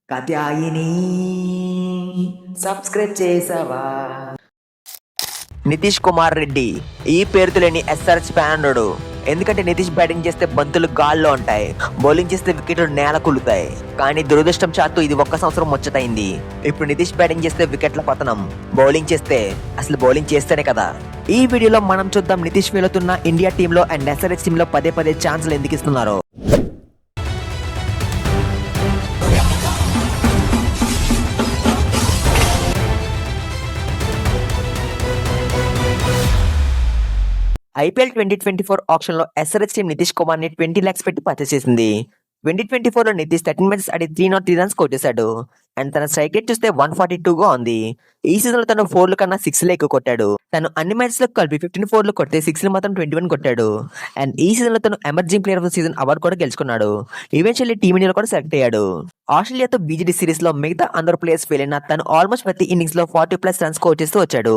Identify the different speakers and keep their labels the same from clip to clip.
Speaker 1: Katyayani subscribe చేసావా?
Speaker 2: నితీష్ కుమార్ రెడ్డి ఈ పేరుతో లేని ఎస్ఆర్హెచ్ ఫ్యాన్ ఉన్నాడు. ఎందుకంటే నితీష్ బ్యాటింగ్ చేస్తే బంతులు గాల్లో ఉంటాయి, బౌలింగ్ చేస్తే వికెట్లు నేల కులుతాయి. కానీ దురదృష్టం చాత్తు ఇది ఒక్క సంవత్సరం ముచ్చటైంది. ఇప్పుడు నితీష్ బ్యాటింగ్ చేస్తే వికెట్ల పతనం, బౌలింగ్ చేస్తే అసలు బౌలింగ్ చేస్తేనే కదా. ఈ వీడియోలో మనం చూద్దాం నితీష్ వెళుతున్న ఇండియా టీంలో అండ్ ఎస్ఆర్హెచ్ టీంలో పదే పదే ఛాన్సులు ఎందుకు ఇస్తున్నారో. ఐపీఎల్ 2024 ఆప్షన్ లో ఎస్ఆర్హెచ్ టీం నితీష్ కుమార్ ని 20 lakhs పెట్టి పర్చేస్ చేసింది. 2024 లో నితీష్ 13 మ్యాచెస్ ఆడి 303 రన్స్ స్కోర్ చేశాడు. అండ్ తన స్ట్రైక్ రేట్ చూస్తే 142 గా ఉంది. ఈ సీజన్ లో తను 4 కన్నా 6 ఎక్కువ కొట్టాడు. తను అన్ని మ్యాచెస్ లో కలిపి 15 4 కొడితే 6 మాత్రం 21 కొట్టాడు. అండ్ ఈ సీజన్ లో తను emerging player of the season award కూడా గెలుచుకున్నాడు. ఈవెన్చువల్లీ టీమిండియాలో కూడా సెలెక్ట్ అయ్యాడు. ఆస్ట్రేలియాతో బీజీడీ సిరీస్ లో మిగతా అందరు ప్లేయర్స్ ఫెయిల్ అయినా తను ఆల్మోస్ట్ ప్రతి ఇన్నింగ్స్ లో 40+ రన్స్ స్కోర్ చేస్తూ వచ్చాడు.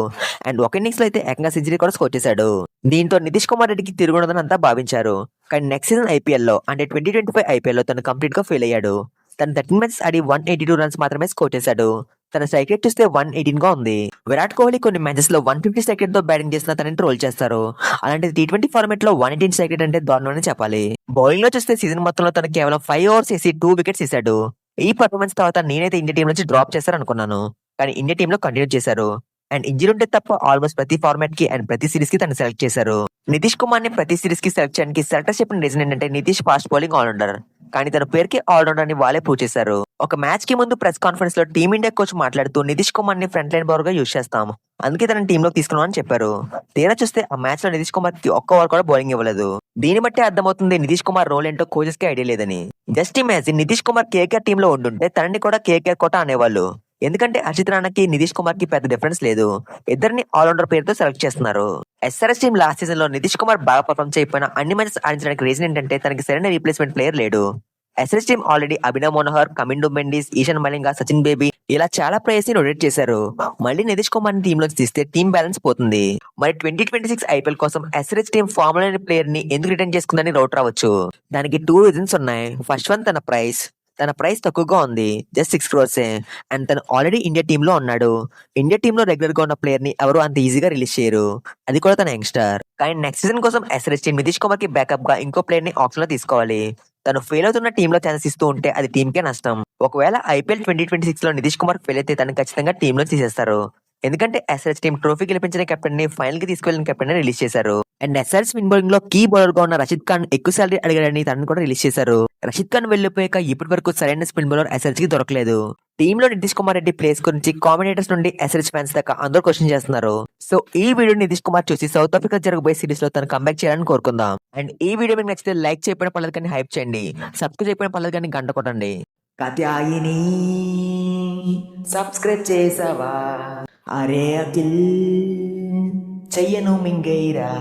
Speaker 2: అండ్ ఒక ఇన్నింగ్స్ లో అయితే ఏకంగా సెంచరీ కూడా స్కోర్ చేశాడు. దీంతో నితీష్ కుమార్ రెడ్డికి తిరుగుండదని అంతా భావించారు. కానీ నెక్స్ట్ సీజన్ ఐపీఎల్ లో అంటే 2025 ఐపీఎల్ లో తను కంప్లీట్ గా ఫెయిల్ అయ్యాడు. తను 13 మ్యాచెస్ ఆడి 182 రన్స్ మాత్రమే స్కోర్ చేశాడు. తన స్ట్రైక్ రేట్ చూస్తే 118 గా ఉంది. విరాట్ కోహ్లీ కొన్ని మ్యాచెస్ లో 150 స్ట్రైక్ రేట్ తో బ్యాటింగ్ చేసిన తనని ట్రోల్ చేస్తారు. అలాంటి T20 ఫార్మాట్ లో 118 స్ట్రైక్ రేట్ అంటే దారుణం చెప్పాలి. బౌలింగ్ లో చూస్తే సీజన్ మొత్తంలో తను కేవలం 5 ఓవర్స్ వేసి 2 వికెట్స్ తీశాడు. ఈ పర్ఫార్మెన్స్ తర్వాత నేనైతే ఇండియా టీం నుంచి డ్రాప్ చేశారు అనుకున్నాను. కానీ ఇండియా టీమ్ లో కంటిన్యూ చేశారు. అండ్ ఇంజరీ ఉంటే తప్ప ఆల్మోస్ట్ ప్రతి ఫార్మాట్ కి అండ్ ప్రతి సిరీస్ కి తను సెలెక్ట్ చేశారు. నితీష్ కుమార్ ని ప్రతి సిరీస్ కి సెలెక్ట్ చేయడానికి సెలెక్టర్స్ చెప్పిన రీజన్ ఏంటంటే నితీష్ ఫాస్ట్ బౌలింగ్ ఆల్రౌండర్. కానీ తన పేరుకి ఆల్రౌండర్ అని వాళ్ళే ప్రూవ్ చేశారు. ఒక మ్యాచ్ కి ముందు ప్రెస్ కాన్ఫరెన్స్ లో టీమిండియా కోచ్ మాట్లాడుతూ నితీష్ కుమార్ ని ఫ్రంట్ లైన్ బౌలర్ గా యూజ్ చేస్తాం, అందుకే తన టీమ్ లో తీసుకున్నాం అని చెప్పారు. తీరా చూస్తే ఆ మ్యాచ్ లో నితీష్ కుమార్ కి ఒక్క ఓవర్ కూడా బౌలింగ్ ఇవ్వలేదు. దీన్ని బట్టి అర్థమవుతుంది నితీష్ కుమార్ రోల్ ఏంటో కోచెస్ కి ఐడియా లేదని. Just imagine Nitish Kumar KKR team లో ఉండుంటే తనని కూడా కేకేఆర్ కోట అనేవాళ్ళు. ఎందుకంటే అర్షిత్ రాణాకి నితీష్ కుమార్ కి పెద్ద డిఫరెన్స్ లేదు. ఇద్దరిని ఆల్రౌండర్ పేరుతో సెలెక్ట్ చేస్తున్నారు. ఎస్ఆర్ఎస్ టీం లాస్ట్ సీజన్ లో నితీష్ కుమార్ బాగా పర్ఫార్మ్ చేయకపోయినా అన్ని మ్యాచెస్ ఆడించడానికి రీజన్ ఏంటంటే తనకి సరైన రీప్లేస్మెంట్ ప్లేయర్ లేడు. SRH team already Abhinav Manohar, Kamindu Mendis, Eshan Malinga, Sachin Baby ఇలా చాలా ప్లేయర్స్ ని రొటేట్ చేశారు. మళ్ళీ నితీష్ కుమార్ ని టీమ్ లోకి తీస్తే టీం బ్యాలెన్స్ పోతుంది. మరి 2026 ఐపీఎల్ కోసం ఎస్ఆర్ఎస్ టీం ఫార్ములా లేని ప్లేయర్ ని ఎందుకు రిటర్న్ చేసుకుందని డౌట్ రావచ్చు. దానికి 2 రీజన్స్ ఉన్నాయి. ఫస్ట్ వన్ తన ప్రైస్ తక్కువగా ఉంది, జస్ట్ 6 crores. అండ్ తను ఆల్రెడీ ఇండియా టీమ్ లో ఉన్నాడు. ఇండియా టీమ్ లో రెగ్యులర్ గా ఉన్న ప్లేయర్ ని ఎవరు అంత ఈజీగా రిలీజ్ చేయరు, అది కూడా తన యంగ్స్టర్. కానీ నెక్స్ట్ సీజన్ కోసం ఎస్ఆర్హెచ్ టీం నితీష్ కుమార్ కి బ్యాకప్ గా ఇంకో ప్లేయర్ ని ఆప్షన్ లో తీసుకోవాలి. తను ఫెయిల్ అవుతున్న టీమ్ లో ఛాన్స్ ఇస్తూ ఉంటే అది టీమ్ కే నష్టం. ఒకవేళ ఐపీఎల్ 2026 లో నితీష్ కుమార్ ఫెయిల్ అయితే తను ఖచ్చితంగా టీమ్ లో తీసేస్తారు. ఎందుకంటే ఎస్ఆర్హెచ్ టీం ట్రోఫీ గెలిపించిన కెప్టెన్ ని ఫైనల్ కి తీసుకెళ్లిన కెప్టెన్ ని రిలీజ్ చేశారు. అండ్ ఎస్ఆర్హెచ్ స్పిన్ బౌలింగ్ లో కీ బౌలర్ గా ఉన్న రషీద్ ఖాన్ ఎక్కువ సాలరీ అడిగాడని తనని కూడా రిలీజ్ చేశారు. రషీద్ ఖాన్ వెళ్లిపోయాక ఇప్పటి వరకు సరైన స్పిన్ బౌలర్ ఎస్ఆర్హెచ్ కి దొరకలేదు. టీమ్ లో నితీష్ కుమార్ రెడ్డి ప్లేస్ గురించి కామెంటేటర్స్ నుండి ఎస్ఆర్హెచ్ ఫ్యాన్స్ దాకా అందరూ క్వశ్చన్ చేస్తున్నారు. సో ఈ వీడియో నితీష్ కుమార్ చూసి సౌత్ ఆఫ్రికా జరగబోయే సిరీస్ లో తను కంబ్యాక్ చేయాలని కోరుకుందాం. అండ్ ఈ వీడియో మీకు నచ్చితే లైక్ చేయకపోయిన పర్లేదు కానీ హైప్ చేయండి, సబ్స్క్రైబ్ చేయకపోయిన పర్లేదు కానీ గంట కొట్టండి.
Speaker 1: కాత్యాయిని సబ్స్క్రైబ్ చేసావా? అరే అఖిల్ చెయ్యను మింగైరా.